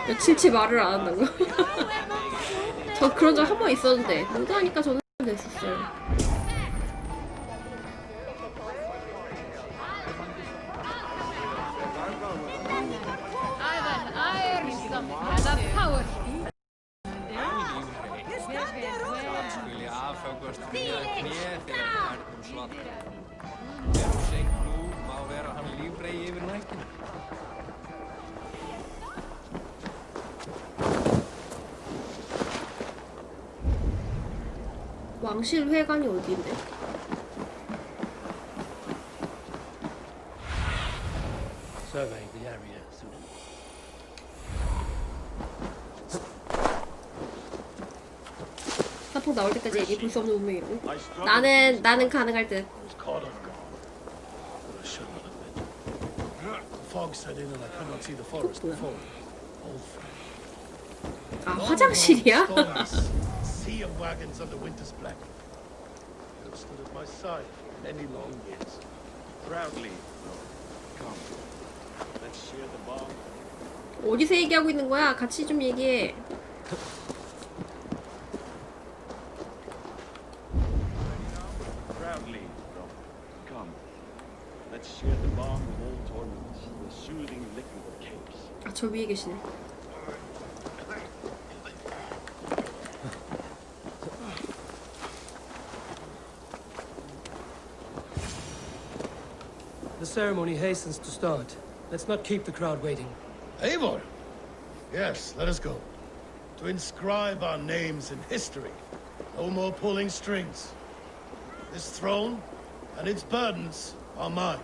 며칠치 말을 안 한다고요? 저 그런 적 한 번 있었는데 농구하니까 저는 됐었어요. 왕실 회관이 어디인데? Surveying the area. 사폭 나올 때까지 얘기해 볼 수 없는 운명이라고? 나는 가능할 듯. 아, 화장실이야? Sea of wagons under winter's blanket. You have stood at my side for many long years. Proudly. Come. Let's share the bomb. 어디서 얘기하고 있는 거야? 같이 좀 얘기해. Proudly. Come. Let's share the bomb with all torments, the soothing liquid of caves. 아, 저 위에 계시네. The ceremony hastens to start. Let's not keep the crowd waiting. Eivor! Yes, let us go. To inscribe our names in history. No more pulling strings. This throne and its burdens are mine.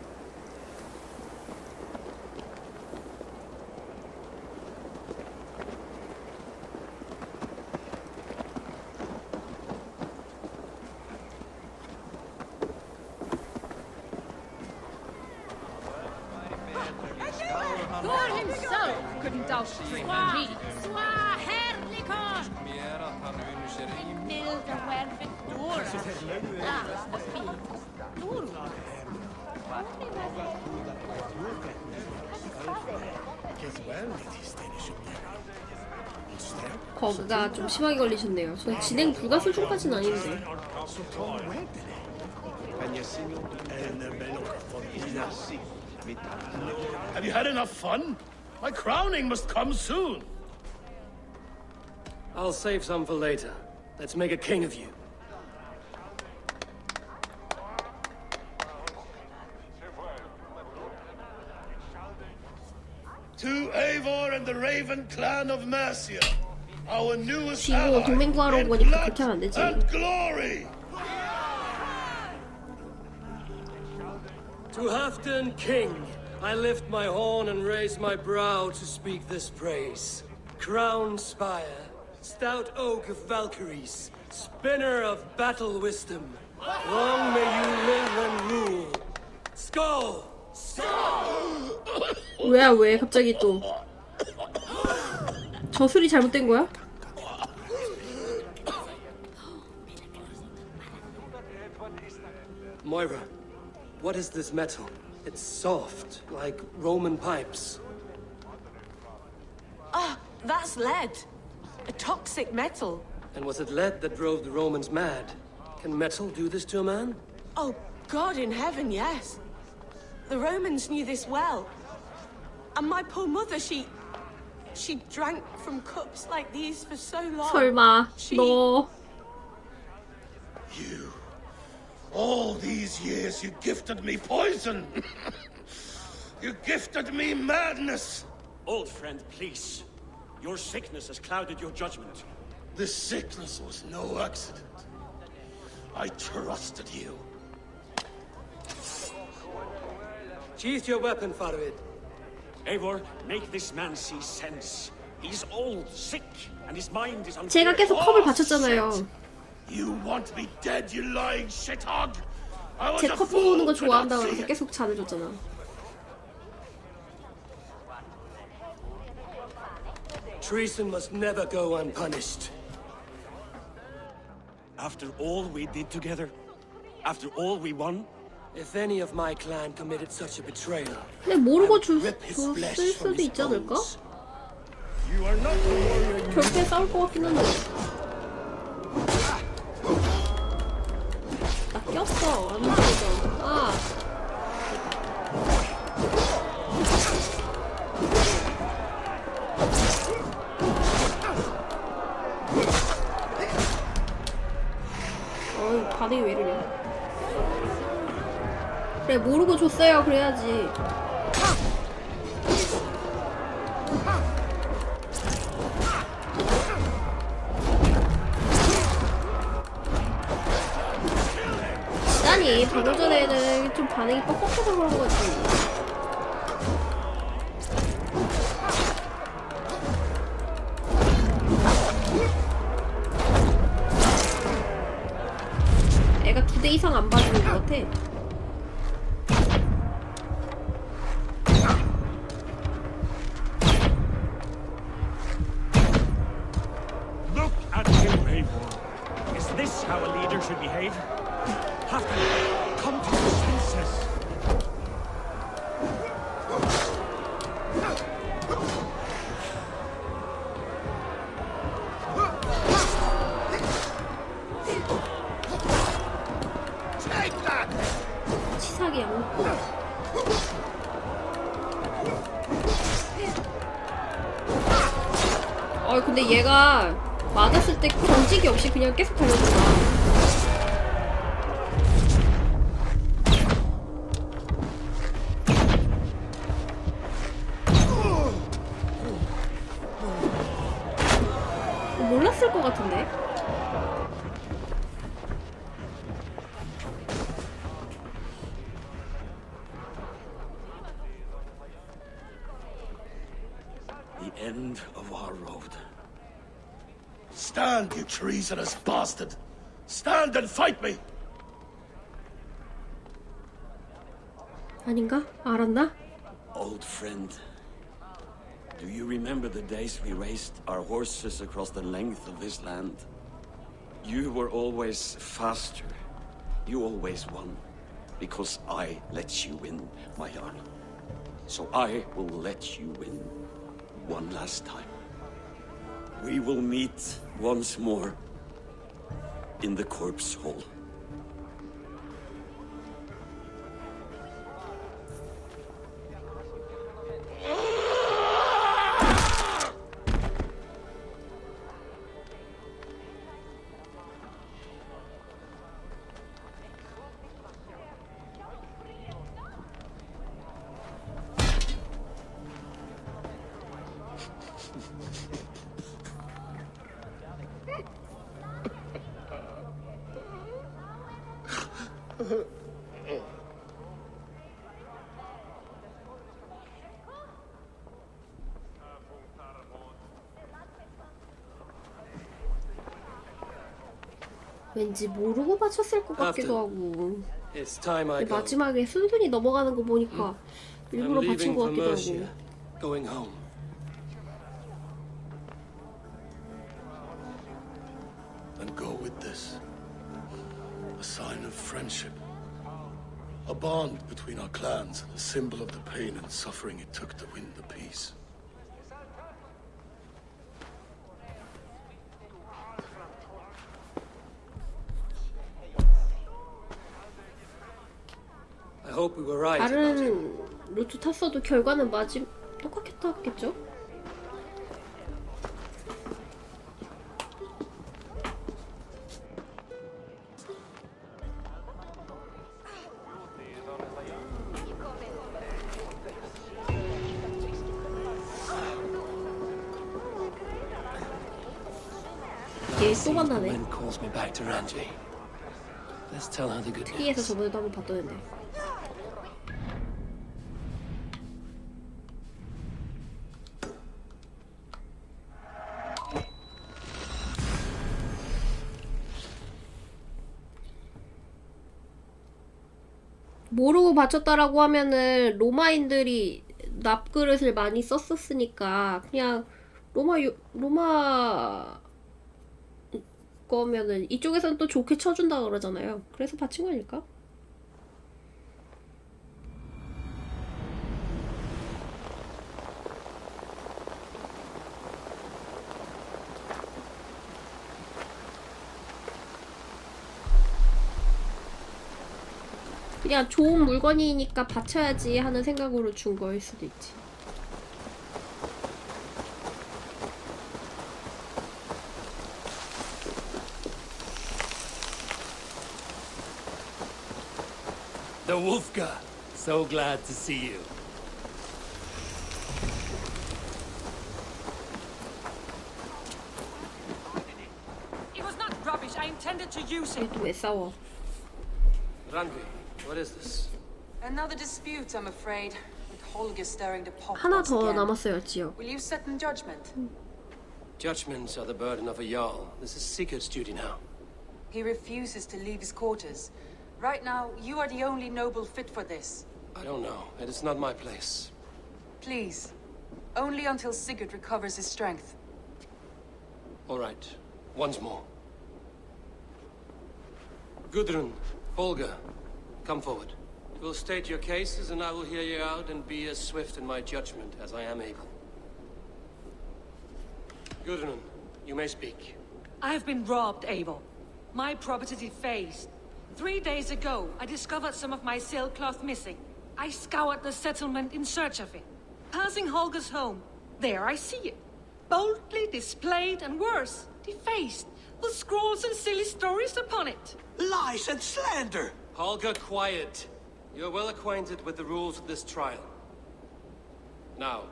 Thor himself couldn't doubt between me. 버그가 좀 심하게 걸리셨네요. 전 진행 불가 수준까지는 아닌데. Have you had enough fun? My crowning must come soon. I'll save some for later. Let's make a king of you. To Eivor and the Raven clan of Mercia, our newest 지금 ally 동맹 구하러 온 in 거니까 blood 그렇게 하면 안 되지. and glory. To Halfdan King, I lift my horn and raise my brow to speak this praise. Crown spire, stout oak of Valkyries, spinner of battle wisdom. Long may you live and rule. Skull! 왜 갑자기 또 저술이 잘못된 거야? Moira, what is this metal? It's soft, like Roman pipes. Ah, that's lead. A toxic metal. And was it lead that drove the Romans mad? Can metal do this to a man? Oh, God in heaven, yes. The Romans knew this well. And my poor mother, she drank from cups like these for so long. 설마 너 You. All these years you gifted me poison. You gifted me madness. Old friend, please. Your sickness has clouded your judgment. This sickness was no accident. I trusted you. Sheath your weapon, Farid. Eivor, make this man see sense. He's old, sick, and his mind is 제가 계속 컵을 받쳤잖아요. You want me dead, you lying shithog? I was 제 a 컵 fool 보는 거 to not 좋아한다고 see 해서 it. 계속 잘해줬잖아. Treason must never go unpunished. After all we did together, after all we won, If any of my clan committed such a betrayal, 근데 모르고 rip his flesh 줬을 from 수도 his 있지 않을까? bones. You are not the warrior you 결국에 싸울 것 같긴 한데. 나 꼈어. 안 되죠. 아. 어이, 반응이 왜 이러냐. 그래, 모르고 줬어요. 그래야지. 아니, 방금 전에는 좀 반응이 뻑뻑해서 그런 거지. 애가 2대 이상 안 봐주는 것 같아. Look at him, Eivor. Is this how a leader should behave? Hathor, come to your senses. 치사하게 양먹고. 근데 얘가 맞았을 때 경직이 없이 그냥 계속 달려든다. 몰랐을 것 같은데? The end of our road. Stand, you treasonous bastard! Stand and fight me! 아닌가? 알았나? Old friend, do you remember the days we raced our horses across the length of this land? You were always faster. You always won. Because I let you win, my Jarl. So I will let you win one last time. We will meet once more in the corpse hall. 왠지 모르고 바쳤을 것 같기도 하고. It's time I 근데 go. 마지막에 순순히 넘어가는 거 보니까 I'm 일부러 바친 leaving 것 for 같기도 Mercia, 하고. going home. And go with this. A sign of friendship. A bond between our clans and a symbol of the pain and suffering it took to win the peace. I hope we were right about him. 다른 루트 탔어도 결과는 똑같겠죠? 얘 또 만나네. When calls me back to Ranji. Let's tell her the good TV에서 news. 저번에도 한번 봤던데. 모르고 바쳤다라고 하면은 로마인들이 납그릇을 많이 썼었으니까 그냥 로마 거면은 이쪽에서는 또 좋게 쳐준다 그러잖아요. 그래서 바친 거니까. 그냥 좋은 물건이니까 바쳐야지 하는 생각으로 준 거일 수도 있지. The Wolfgar. So glad to see you. It was not rubbish. I intended to use it. 또 왜 싸워? Randvi, what is this? Another dispute, I'm afraid. With Holger stirring the pot 하나 once 더 again. 남았어요, 지역. Will you sit in judgment? Judgments are the burden of a Jarl. This is Sigurd's duty now. He refuses to leave his quarters. Right now, you are the only noble fit for this. I don't know. It is not my place. Please. Only until Sigurd recovers his strength. All right. Once more. Gudrun, Holger, come forward. You will state your cases, and I will hear you out and be as swift in my judgment as I am able. Gudrun, you may speak. I have been robbed, Abel. My property defaced. 3 days ago, I discovered some of my sailcloth missing. I scoured the settlement in search of it. Passing Holger's home, there I see it. Boldly displayed and worse, defaced, with scrolls and silly stories upon it. Lies and slander! Holger, quiet. You're well acquainted with the rules of this trial. Now,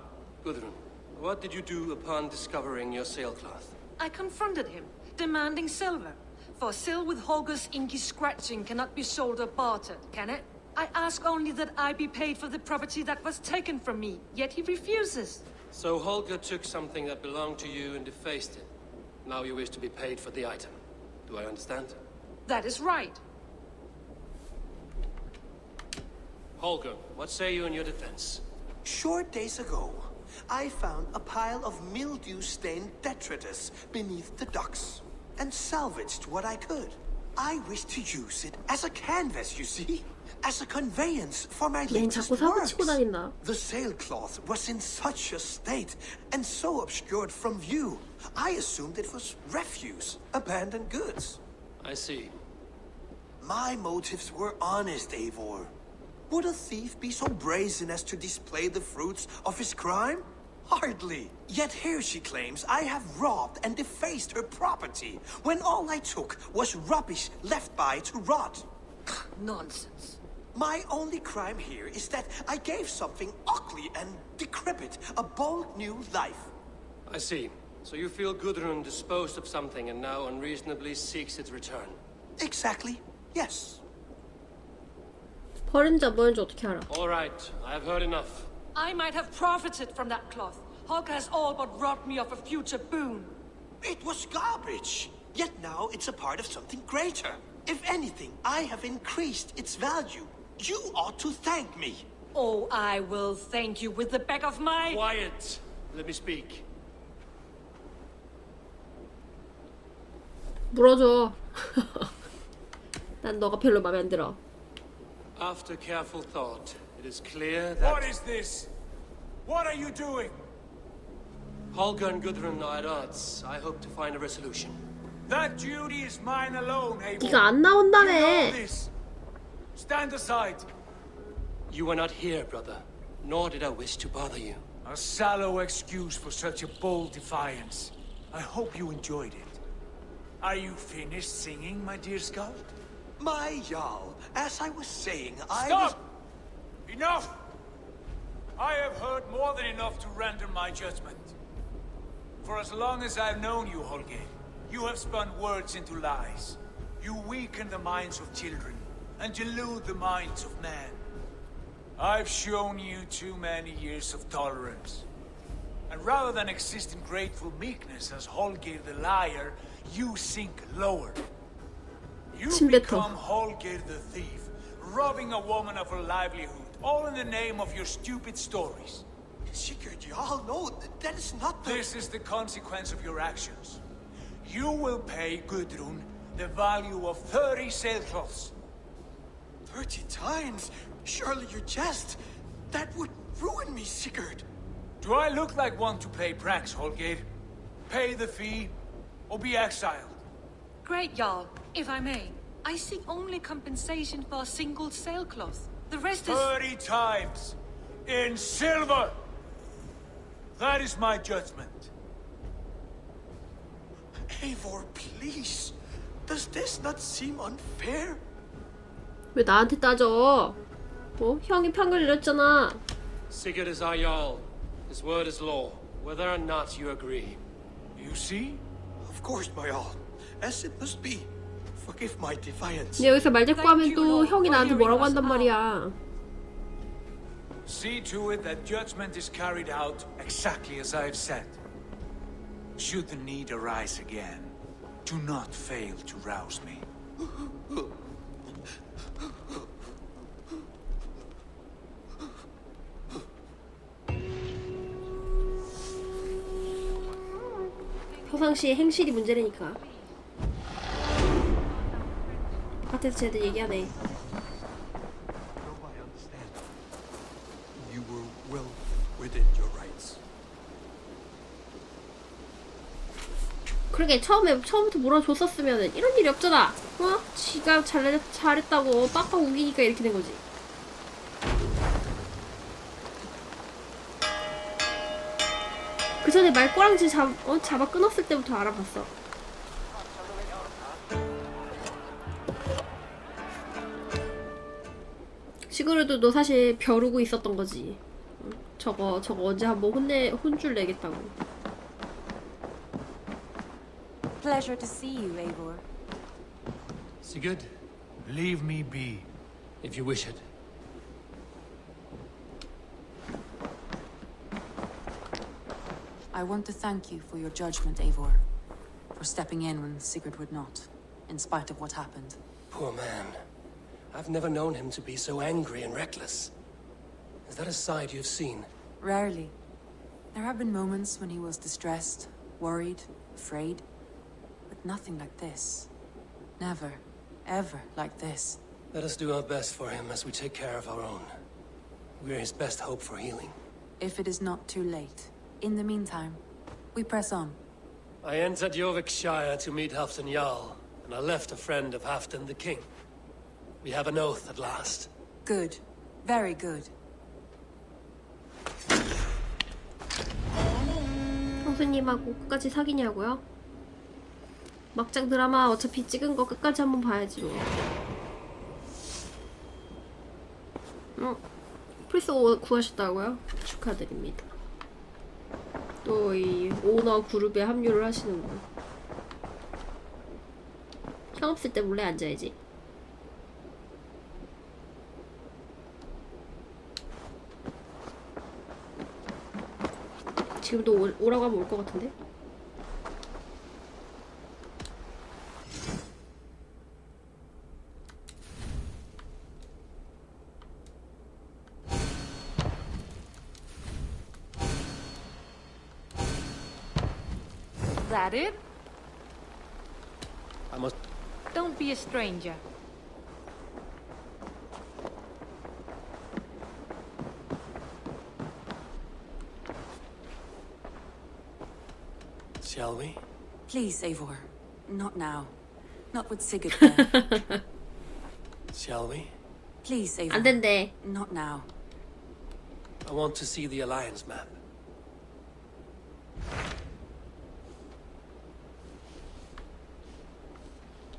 Gudrun, what did you do upon discovering your sailcloth? I confronted him, demanding silver. For silver with Holger's inky scratching cannot be sold or bartered, can it? I ask only that I be paid for the property that was taken from me, yet he refuses. So Holger took something that belonged to you and defaced it. Now you wish to be paid for the item. Do I understand? That is right. Holger, what say you in your defense? Short days ago, I found a pile of mildew-stained detritus beneath the docks, and salvaged what I could. I wish to use it as a canvas, you see? As a conveyance for my 얜 latest 자꾸 사고 works. 치고 다닌다. The sailcloth was in such a state, and so obscured from view, I assumed it was refuse, abandoned goods. I see. My motives were honest, Eivor. Would a thief be so brazen as to display the fruits of his crime? Hardly. Yet here she claims I have robbed and defaced her property, when all I took was rubbish left by to rot. Nonsense. My only crime here is that I gave something ugly and decrepit a bold new life. I see. So you feel Gudrun disposed of something and now unreasonably seeks its return. Exactly, yes. 버린지 안 버린지 어떻게 알아? All right, I have heard enough. I might have profited from that cloth. Holger has all but robbed me of a future boon. It was garbage. Yet now it's a part of something greater. If anything, I have increased its value. You ought to thank me. Oh, I will thank you with the back of my... Quiet! Let me speak. 물어줘. 난 너가 별로 마음에 안 들어. After careful thought, it is clear that... What is this? What are you doing? Holger and Gudrun are at odds. I hope to find a resolution. That duty is mine alone, Abel. 네가 안 You know 나온다며. this. Stand aside. You were not here, brother. Nor did I wish to bother you. A sallow excuse for such a bold defiance. I hope you enjoyed it. Are you finished singing, my dear scout? My Jarl, as I was saying, I Stop! Enough! I have heard more than enough to render my judgment. For as long as I've known you, Holger, you have spun words into lies. You weaken the minds of children and delude the minds of men. I've shown you too many years of tolerance. And rather than exist in grateful meekness as Holger the liar, you sink lower. You 침뱉어. become Holger the thief, robbing a woman of her livelihood, all in the name of your stupid stories. Sigurd, Jarl, no, that is not the... This is the consequence of your actions. You will pay Gudrun the value of 30 sailcloths. 30 times? Surely you jest. That would ruin me, Sigurd. Do I look like one to play pranks, Holger? Pay the fee, or be exiled. Great, Jarl, if I may. I seek only compensation for a single sailcloth. The rest is... 30 times in silver. That is my judgment. Eivor, please. Does this not seem unfair? 왜 나한테 따져? 형이 판결 내렸잖아. Sigurd is our Jarl. His word is law, whether or not you agree. You see? Of course, my all. As it must be. Forgive my defiance. 근데 여기서 말 대꾸 하면 또 형이 나한테 뭐라고 한단 말이야. See to it that judgment is carried out exactly as I've said. Should the need arise again, do not fail to rouse me. 평상시에 행실이 문제라니까. 바깥에서 쟤들 얘기하네. You were well within your rights. 그러게 처음부터 몰아줬었으면 이런 일이 없잖아. 지가 잘했다고 빡빡 우기니까 이렇게 된 거지. 그 전에 말꼬랑지 잡아 끊었을 때부터 알아봤어. 시그루도 너 사실 벼르고 있었던 거지. 저거 언제 한번 혼줄 내겠다고. Pleasure to see you, Eivor. Sigurd, leave me be. If you wish it. I want to thank you for your judgment, Eivor. For stepping in when Sigurd would not, in spite of what happened. Poor man. I've never known him to be so angry and reckless. Is that a side you've seen? Rarely. There have been moments when he was distressed, worried, afraid. But nothing like this. Never, ever like this. Let us do our best for him as we take care of our own. We're his best hope for healing. If it is not too late. In the meantime, we press on. I entered Jorvikshire to meet Halfdan Jarl, and I left a friend of Halfdan the King. We have an oath at last. Good. Very good. 형수님하고 끝까지 사귀냐고요? 막장 드라마 어차피 찍은 거 끝까지 한번 봐야지 뭐. 프리스 구하셨다고요? 축하드립니다. 또 이 오너 그룹에 합류를 하시는군. 형 없을 때 몰래 앉아야지. 지금도 오라고 하면 올 것 같은데? That it? I must... Don't be a stranger. Shall we? Please, Eivor. Not now. Not with Sigurd there. Shall we? Please, Eivor. 안 된대. Not now. I want to see the Alliance map.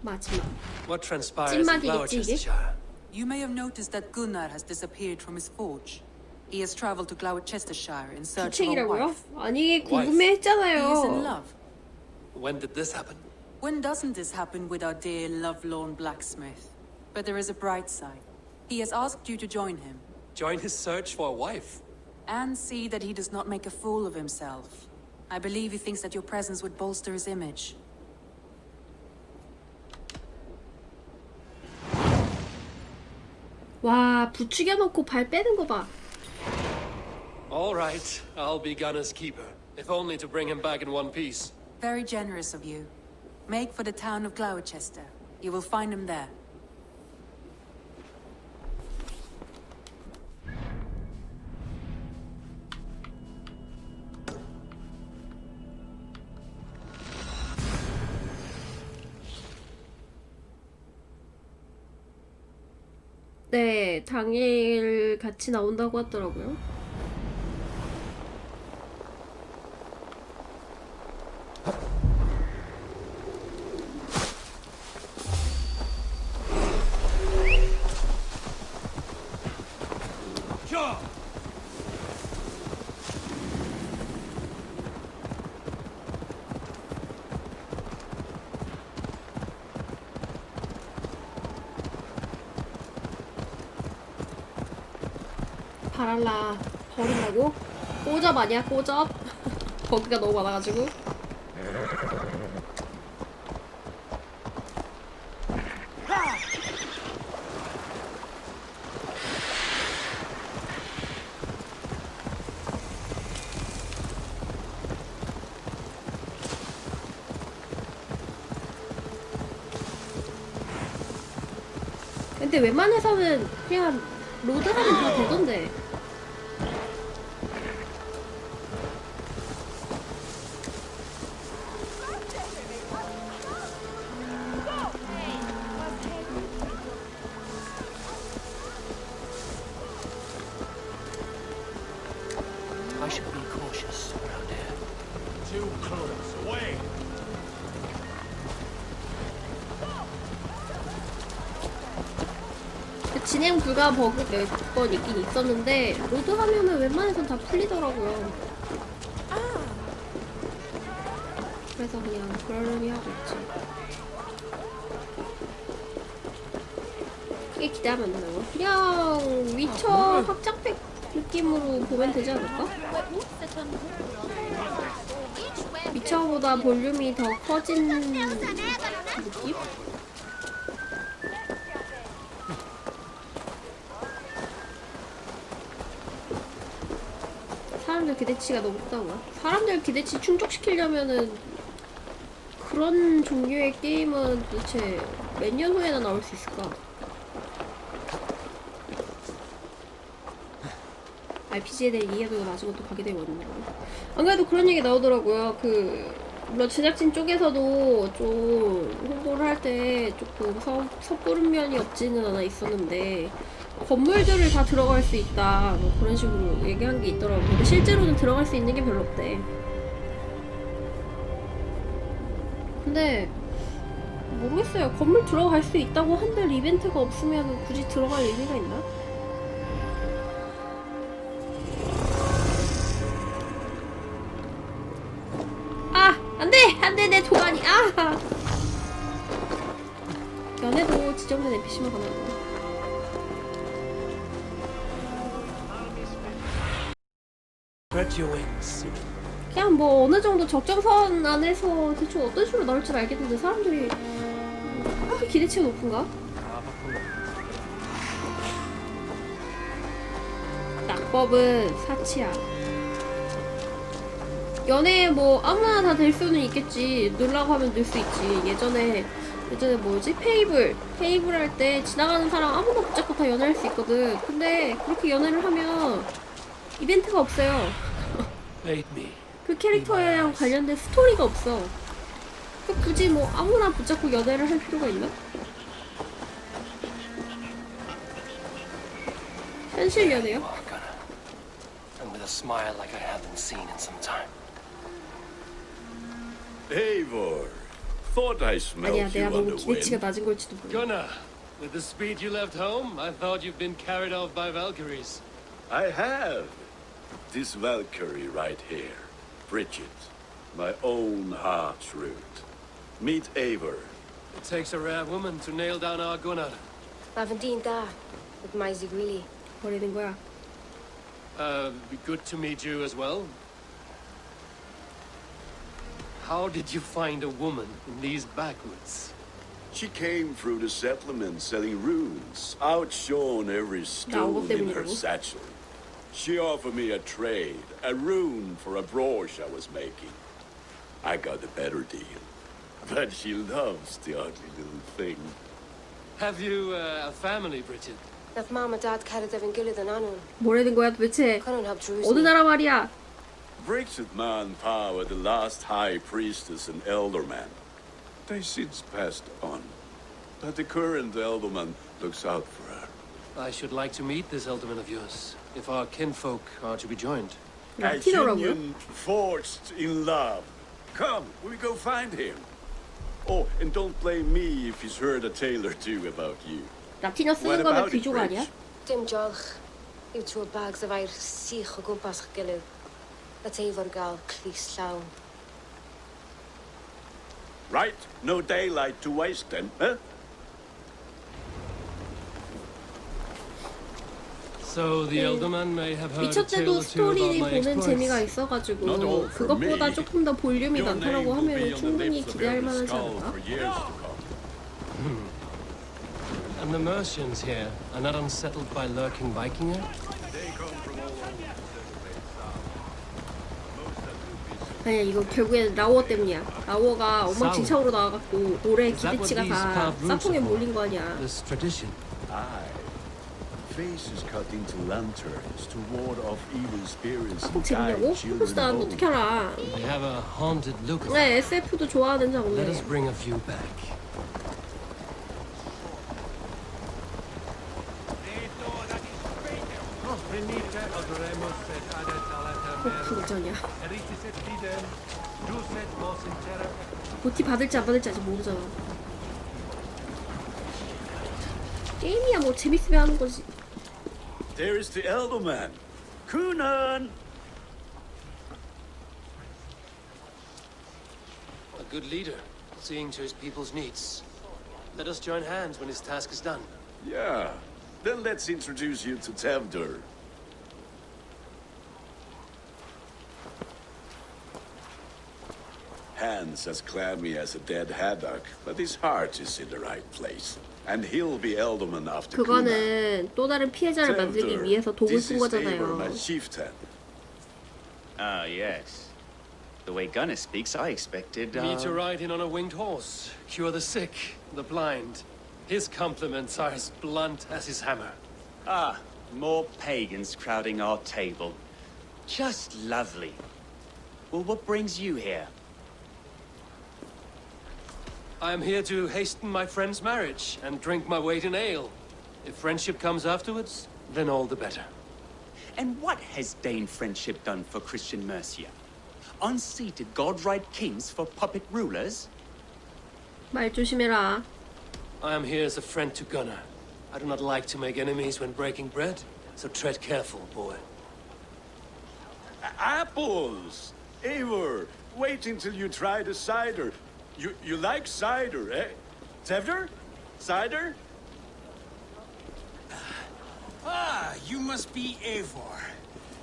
마지막. What transpires in Gloucestershire? You may have noticed that Gunnar has disappeared from his forge. He has traveled to Gloucestershire in search of a 부책이라고요? wife. 아니 궁금해 He is in 했잖아요. love. When did this happen? When doesn't this happen with our dear lovelorn blacksmith? But there is a bright side. He has asked you to join him. Join his search for a wife? And see that he does not make a fool of himself. I believe he thinks that your presence would bolster his image. 와 부추겨놓고 발 빼는 거 봐. All right, I'll be Gunner's keeper, if only to bring him back in one piece. Very generous of you. Make for the town of Gloucester. You will find him there. 네, 당일 같이 나온다고 하더라고요. 바랄라 버린다고? 꼬잡 아니야 꼬잡? 버그가 너무 많아가지고. 근데 웬만해서는 그냥 로드하면 다 되던데. I should be cautious around here. Too close. Away. 진행 불가 버그 몇 번 있긴 있었는데 로드하면은 웬만해선 다 풀리더라고요. 그래서 그냥 그러려니 하고 있지. 크게 기대하면 안 된다고? 그냥 위쳐 합작팩 느낌으로 보면 되지 않을까? 위쳐보다 볼륨이 더 커진 느낌? 사람들 기대치가 너무 크다고요? 사람들 기대치 충족시키려면은 그런 종류의 게임은 도대체 몇 년 후에나 나올 수 있을까? RPG에 대한 이해도가 낮은 것도 가게 되거든요. 안 그래도 그런 얘기 나오더라고요. 물론 제작진 쪽에서도 좀 홍보를 할 때 조금 섣부른 면이 없지는 않아 있었는데 건물들을 다 들어갈 수 있다 뭐 그런 식으로 얘기한 게 있더라고요. 근데 실제로는 들어갈 수 있는 게 별로 없대. 근데 모르겠어요. 건물 들어갈 수 있다고 한들 이벤트가 없으면 굳이 들어갈 의미가 있나? 안돼 내 도가니. 연애도 지정된 NPC만 가능하구나. Spread your wings. 그냥 뭐 어느 정도 적정선 안에서 대충 어떤 식으로 나올 줄 알겠는데 사람들이 그렇게 기대치가 높은가? 낙법은 사치야. 연애 뭐 아무나 다 될 수는 있겠지. 넣으려고 하면 넣을 수 있지. 예전에 뭐지? 페이블 할 때 지나가는 사람 아무나 붙잡고 다 연애할 수 있거든. 근데 그렇게 연애를 하면 이벤트가 없어요. 그 캐릭터랑 관련된 스토리가 없어. 굳이 뭐 아무나 붙잡고 연애를 할 필요가 있나? 현실 연애요? And with a smile like I haven't seen in some time. Eivor, thought I smelled 아니야, 내가 you 너무 on the 기대치가 wind. 낮은 걸지도 몰라. Gunnar, with the speed you left home, I thought you'd been carried off by Valkyries. I have. This Valkyrie right here, Bridget, my own heart's root. Meet Eivor. It takes a rare woman to nail down our Gunnar. Lavendinta, with my Zigrili. 버리는 거야. Good to meet you as well. How did you find a woman in these backwoods? She came through the settlement selling runes, outshone every stone in her satchel. She offered me a trade, a rune for a brooch I was making. I got a better deal, but she loves the ugly little thing. Have you a family, Bridget? Naf mama dad carried evan gilid an anun. 뭐라는 거야 도대체? Couldn't have 어느 Jerusalem. 나라 말이야? Bridget manpower, the last high priestess and elderman. They since passed on, but the current elderman looks out for her. I should like to meet this alderman of yours, if our kinfolk are to be joined. A 라틴어라고요? union forged in love. Come, we go find him. Oh, and don't blame me if he's heard a tale or two about you. 라틴어 What 쓰는 거면 about it, 귀족 아니야? Rach? Dim jolch. Yw tŵ bags of air sych o gwmpas ych gilydd. A teifr gael clis llawn. Right, no daylight to waste then, huh? So the alderman may have heard a 미쳤 tale 때도 or two about 스토리 my 보는 재미가 exploits. 있어가지고 Not all for 그것보다 me. 조금 더 볼륨이 Your name 많다라고 will be 하면 on the 충분히 lips of 기대할 every 만하지 skull 않을까? for years to come. And the Mercians here are not unsettled by lurking Vikinger? 아니야 이거 결국엔 라워 때문이야. 라워가 엉망진창으로 나와갖고 올해 Is that what 기대치가 these 다 carved roots 사펑에 are for? 몰린 거 아니야. This tradition. Aye. Faces cut into lanterns to ward off evil spirits 사펑 and 재밌냐고? guide children 해보지도 않았는데 home. 어떻게 알아? They have a haunted look. 네 SF도 좋아하는 Let 장르. us bring a few back. 부전이야. 보티 받을지 안 받을지 아직 모르잖아. 게임이야 뭐 재밌으면 하는 거지. There is the Elderman. Kunan! A good leader, seeing to his people's needs. Let us join hands when his task is done. Yeah. Then let's introduce you to Tevdur. Hands as clammy as a dead haddock, but his heart is in the right place. And he'll be Elderman after Kunan. 그거는 또 다른 피해자를 만들기 위해서 독을 this 쓴 is Eivor, my 거잖아요. chieftain. Ah, yes. The way Gunnar speaks, I expected, Me to ride in on a winged horse, cure the sick, the blind. His compliments are as blunt as his hammer. Ah, more pagans crowding our table. Just lovely. Well, what brings you here? I am here to hasten my friend's marriage and drink my weight in ale. If friendship comes afterwards, then all the better. And what has Dane friendship done for Christian Mercia? Unseated god-right kings for puppet rulers? 말 조심해라. I am here as a friend to Gunnar. I do not like to make enemies when breaking bread, so tread careful, boy. Apples! Eivor, wait until you try the cider. You like cider, eh? Tevdur? Cider? Ah, you must be Eivor.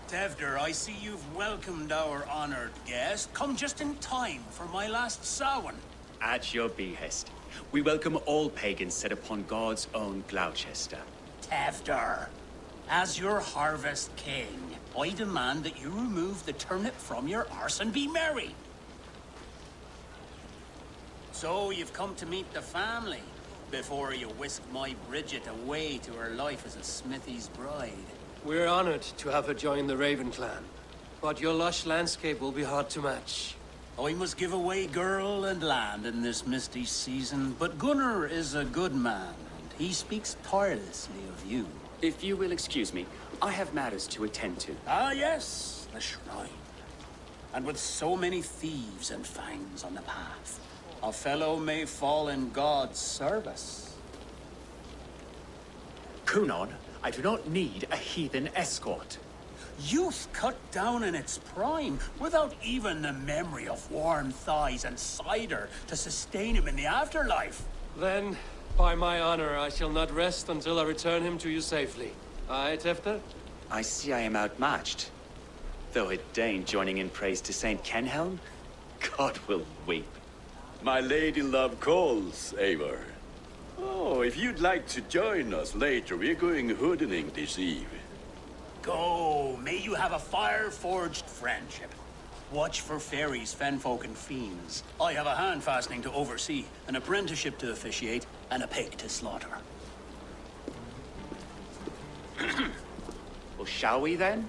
Tevdur, I see you've welcomed our honored guest. Come just in time for my last Samhain. At your behest. We welcome all pagans set upon God's own Gloucester. Tevdur, as your harvest king, I demand that you remove the turnip from your arse and be merry. So you've come to meet the family before you whisk my Bridget away to her life as a smithy's bride. We're honored to have her join the Raven clan, but your lush landscape will be hard to match. I must give away girl and land in this misty season, but Gunnar is a good man, and he speaks tirelessly of you. If you will excuse me, I have matters to attend to. Ah, yes, the shrine. And with so many thieves and fangs on the path, a fellow may fall in God's service. Kunon, I do not need a heathen escort. Youth cut down in its prime, without even the memory of warm thighs and cider to sustain him in the afterlife. Then, by my honor, I shall not rest until I return him to you safely. Aye, Tefter? I see I am outmatched. Though a Dane joining in praise to Saint Kenhelm, God will weep. My lady love calls, Eivor. Oh, if you'd like to join us later, we're going hoodening this eve. Go, may you have a fire-forged friendship. Watch for fairies, fenfolk, and fiends. I have a hand fastening to oversee, an apprenticeship to officiate, and a pig to slaughter. Well, shall we then?